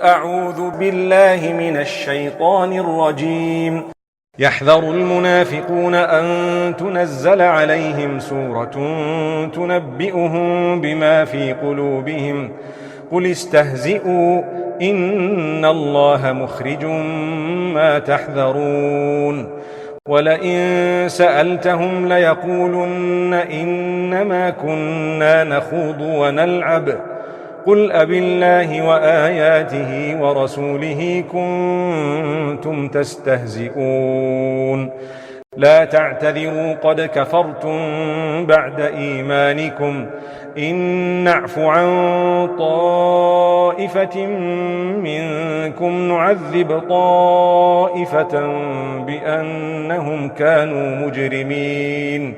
أعوذ بالله من الشيطان الرجيم. يحذر المنافقون أن تنزل عليهم سورة تنبئهم بما في قلوبهم قل استهزئوا إن الله مخرج ما تحذرون ولئن سألتهم ليقولن إنما كنا نخوض ونلعب قل أبالله وآياته ورسوله كنتم تستهزئون لا تعتذروا قد كفرتم بعد إيمانكم إن نعف عن طائفة منكم نعذب طائفة بأنهم كانوا مجرمين